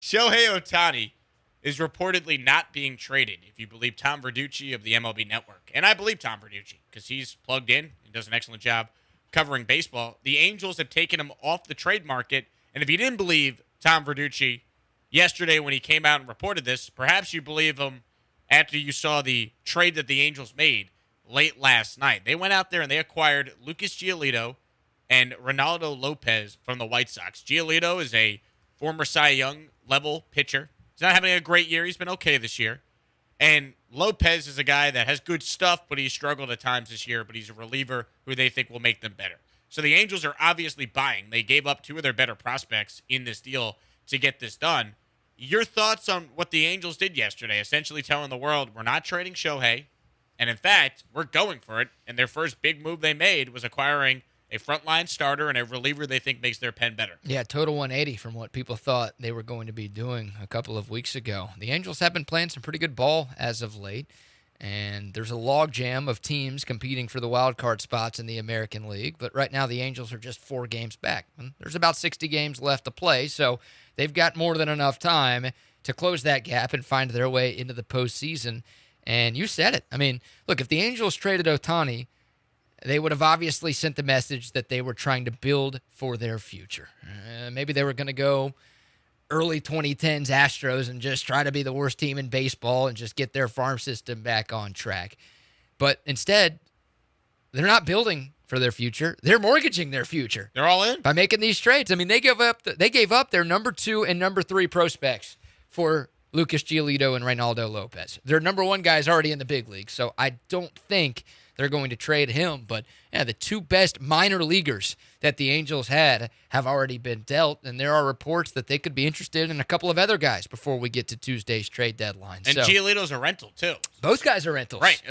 Shohei Ohtani is reportedly not being traded, if you believe Tom Verducci of the MLB Network. And I believe Tom Verducci because he's plugged in and does an excellent job covering baseball. The Angels have taken him off the trade market. And if you didn't believe Tom Verducci yesterday when he came out and reported this, perhaps you believe him after you saw the trade that the Angels made late last night. They went out there and they acquired Lucas Giolito and Ronaldo Lopez from the White Sox. Giolito is a former Cy Young level pitcher. He's not having a great year. He's been okay this year. And Lopez is a guy that has good stuff, but he's struggled at times this year, but he's a reliever who they think will make them better. So the Angels are obviously buying. They gave up two of their better prospects in this deal to get this done. Your thoughts on what the Angels did yesterday, essentially telling the world, we're not trading Shohei, and in fact, we're going for it. And their first big move they made was acquiring a frontline starter and a reliever they think makes their pen better. Yeah, total 180 from what people thought they were going to be doing a couple of weeks ago. The Angels have been playing some pretty good ball as of late, and there's a logjam of teams competing for the wild card spots in the American League. But right now, the Angels are just 4 games back. And there's about 60 games left to play, so they've got more than enough time to close that gap and find their way into the postseason. And you said it. I mean, look, if the Angels traded Ohtani, they would have obviously sent the message that they were trying to build for their future. Maybe they were going to go early 2010s Astros and just try to be the worst team in baseball and just get their farm system back on track. But instead, they're not building for their future. They're mortgaging their future. They're all in by making these trades. I mean, they gave up their number 2 and number 3 prospects for Lucas Giolito and Ronaldo Lopez. Their number 1 guys already in the big league, so I don't think they're going to trade him. But yeah, the 2 best minor leaguers that the Angels had have already been dealt, and there are reports that they could be interested in a couple of other guys before we get to Tuesday's trade deadline. And Giolito's a rental, too. Both guys are rentals. Right.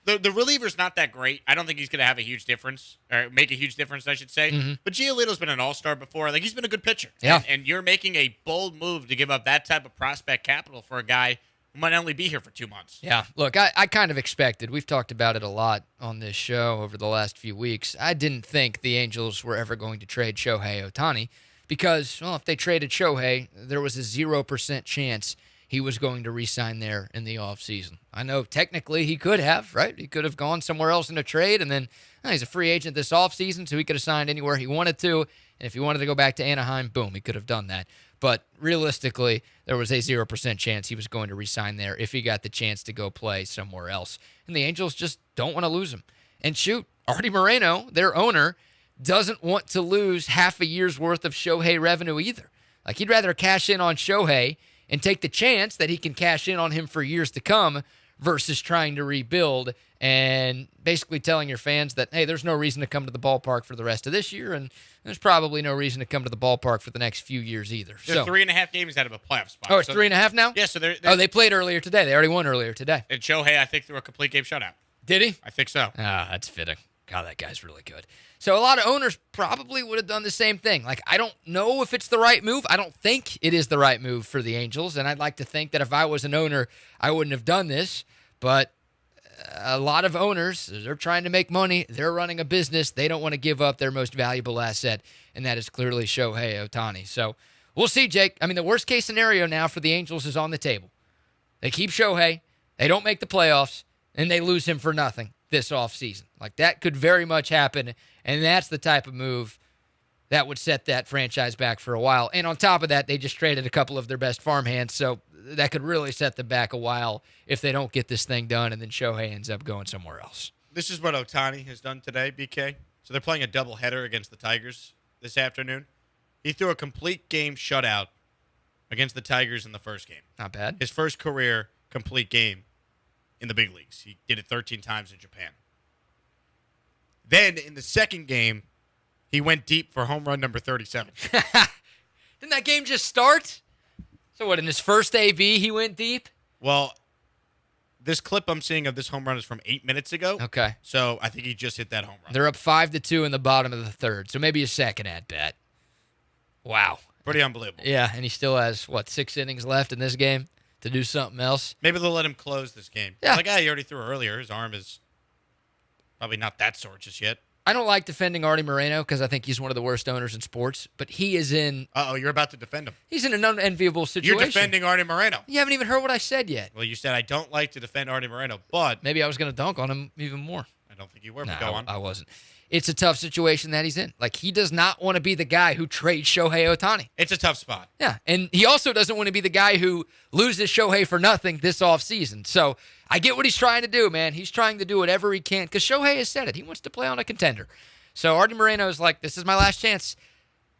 The reliever's not that great. I don't think he's going to have a huge difference, or make a huge difference, I should say. Mm-hmm. But Giolito's been an all-star before. Like, he's been a good pitcher. Yeah. And you're making a bold move to give up that type of prospect capital for a guy who might only be here for 2 months. Yeah, look, I kind of expected. We've talked about it a lot on this show over the last few weeks. I didn't think the Angels were ever going to trade Shohei Ohtani because, well, if they traded Shohei, there was a 0% chance he was going to re-sign there in the offseason. I know technically he could have, right? He could have gone somewhere else in a trade, and then he's a free agent this offseason, so he could have signed anywhere he wanted to. And if he wanted to go back to Anaheim, boom, he could have done that. But realistically, there was a 0% chance he was going to re-sign there if he got the chance to go play somewhere else. And the Angels just don't want to lose him. And shoot, Artie Moreno, their owner, doesn't want to lose half a year's worth of Shohei revenue either. Like, he'd rather cash in on Shohei and take the chance that he can cash in on him for years to come versus trying to rebuild and basically telling your fans that, hey, there's no reason to come to the ballpark for the rest of this year, and there's probably no reason to come to the ballpark for the next few years either. They're 3.5 games out of a playoff spot. Oh, it's 3.5 now? Yeah, so they're they played earlier today. They already won earlier today. And Shohei, I think, threw a complete game shutout. Did he? I think so. Ah, that's fitting. God, that guy's really good. So a lot of owners probably would have done the same thing. Like, I don't know if it's the right move. I don't think it is the right move for the Angels, and I'd like to think that if I was an owner, I wouldn't have done this. But a lot of owners, they're trying to make money. They're running a business. They don't want to give up their most valuable asset, and that is clearly Shohei Ohtani. So we'll see, Jake. I mean, the worst-case scenario now for the Angels is on the table. They keep Shohei, they don't make the playoffs, and they lose him for nothing this offseason. Like, that could very much happen, and that's the type of move that would set that franchise back for a while. And on top of that, they just traded a couple of their best farmhands, so that could really set them back a while if they don't get this thing done and then Shohei ends up going somewhere else. This is what Ohtani has done today, BK. So they're playing a doubleheader against the Tigers this afternoon. He threw a complete game shutout against the Tigers in the first game. Not bad. His first career complete game in the big leagues. He did it 13 times in Japan. Then in the second game, he went deep for home run number 37. Didn't that game just start? So what, in his first AB, he went deep? Well, this clip I'm seeing of this home run is from 8 minutes ago. Okay. So I think he just hit that home run. They're up 5-2 in the bottom of the third, so maybe a second at bat. Wow. Pretty unbelievable. Yeah, and he still has, 6 innings left in this game to do something else? Maybe they'll let him close this game. Yeah. Like, he already threw earlier. His arm is probably not that sore just yet. I don't like defending Artie Moreno because I think he's one of the worst owners in sports, but he is in... Uh-oh, you're about to defend him. He's in an unenviable situation. You're defending Artie Moreno. You haven't even heard what I said yet. Well, you said I don't like to defend Artie Moreno, but... Maybe I was going to dunk on him even more. I don't think you were, but go on. I wasn't. It's a tough situation that he's in. Like, he does not want to be the guy who trades Shohei Ohtani. It's a tough spot. Yeah, and he also doesn't want to be the guy who loses Shohei for nothing this offseason. So I get what he's trying to do, man. He's trying to do whatever he can because Shohei has said it. He wants to play on a contender. So Artie Moreno is like, this is my last chance.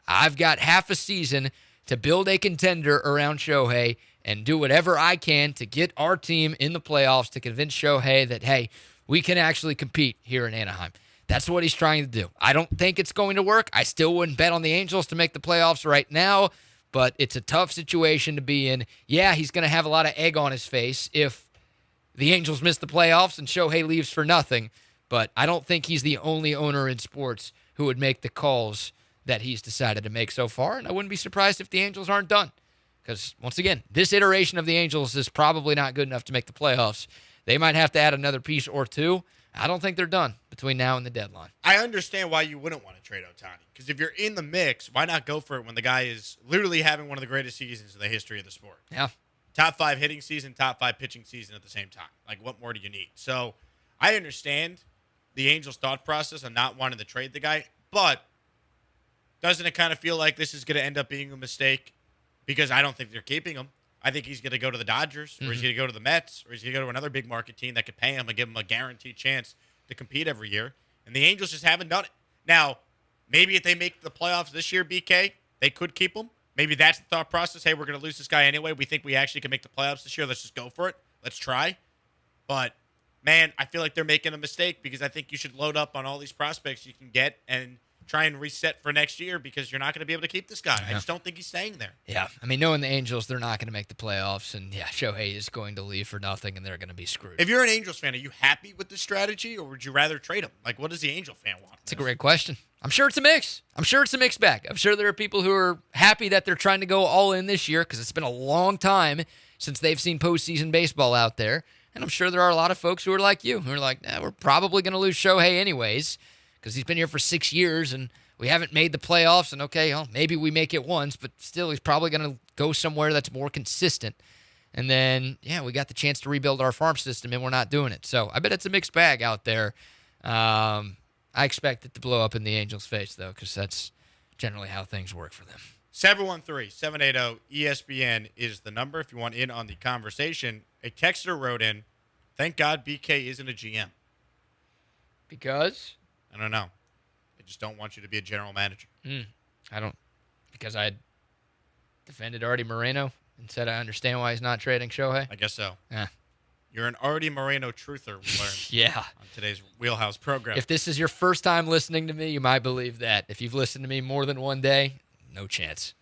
I've got half a season to build a contender around Shohei and do whatever I can to get our team in the playoffs to convince Shohei that, hey, we can actually compete here in Anaheim. That's what he's trying to do. I don't think it's going to work. I still wouldn't bet on the Angels to make the playoffs right now, but it's a tough situation to be in. Yeah, he's going to have a lot of egg on his face if the Angels miss the playoffs and Shohei leaves for nothing, but I don't think he's the only owner in sports who would make the calls that he's decided to make so far, and I wouldn't be surprised if the Angels aren't done because, once again, this iteration of the Angels is probably not good enough to make the playoffs. They might have to add another piece or two. I don't think they're done between now and the deadline. I understand why you wouldn't want to trade Ohtani. Because if you're in the mix, why not go for it when the guy is literally having one of the greatest seasons in the history of the sport? Yeah. Top 5 hitting season, top 5 pitching season at the same time. Like, what more do you need? So I understand the Angels' thought process on not wanting to trade the guy, but doesn't it kind of feel like this is going to end up being a mistake? Because I don't think they're keeping him. I think he's going to go to the Dodgers, or he's going to go to the Mets, or he's going to go to another big market team that could pay him and give him a guaranteed chance to compete every year. And the Angels just haven't done it. Now, maybe if they make the playoffs this year, BK, they could keep him. Maybe that's the thought process. Hey, we're going to lose this guy anyway. We think we actually can make the playoffs this year. Let's just go for it. Let's try. But, man, I feel like they're making a mistake because I think you should load up on all these prospects you can get and try and reset for next year because you're not going to be able to keep this guy. I just don't think he's staying there. Yeah. I mean, knowing the Angels, they're not going to make the playoffs. And, yeah, Shohei is going to leave for nothing, and they're going to be screwed. If you're an Angels fan, are you happy with this strategy, or would you rather trade him? Like, what does the Angel fan want? It's a great question. I'm sure it's a mix. I'm sure it's a mixed bag. I'm sure there are people who are happy that they're trying to go all in this year because it's been a long time since they've seen postseason baseball out there. And I'm sure there are a lot of folks who are like you, who are like, we're probably going to lose Shohei anyways because he's been here for 6 years and we haven't made the playoffs, and okay, well, maybe we make it once, but still he's probably going to go somewhere that's more consistent. And then, yeah, we got the chance to rebuild our farm system, and we're not doing it. So I bet it's a mixed bag out there. I expect it to blow up in the Angels' face, though, because that's generally how things work for them. 713-780-ESPN is the number if you want in on the conversation. A texter wrote in, thank God BK isn't a GM. Because? I don't know. I just don't want you to be a general manager. I don't. Because I defended Artie Moreno and said I understand why he's not trading Shohei. I guess so. Yeah. You're an Artie Moreno truther, we learned yeah. on today's Wheelhouse program. If this is your first time listening to me, you might believe that. If you've listened to me more than one day, no chance.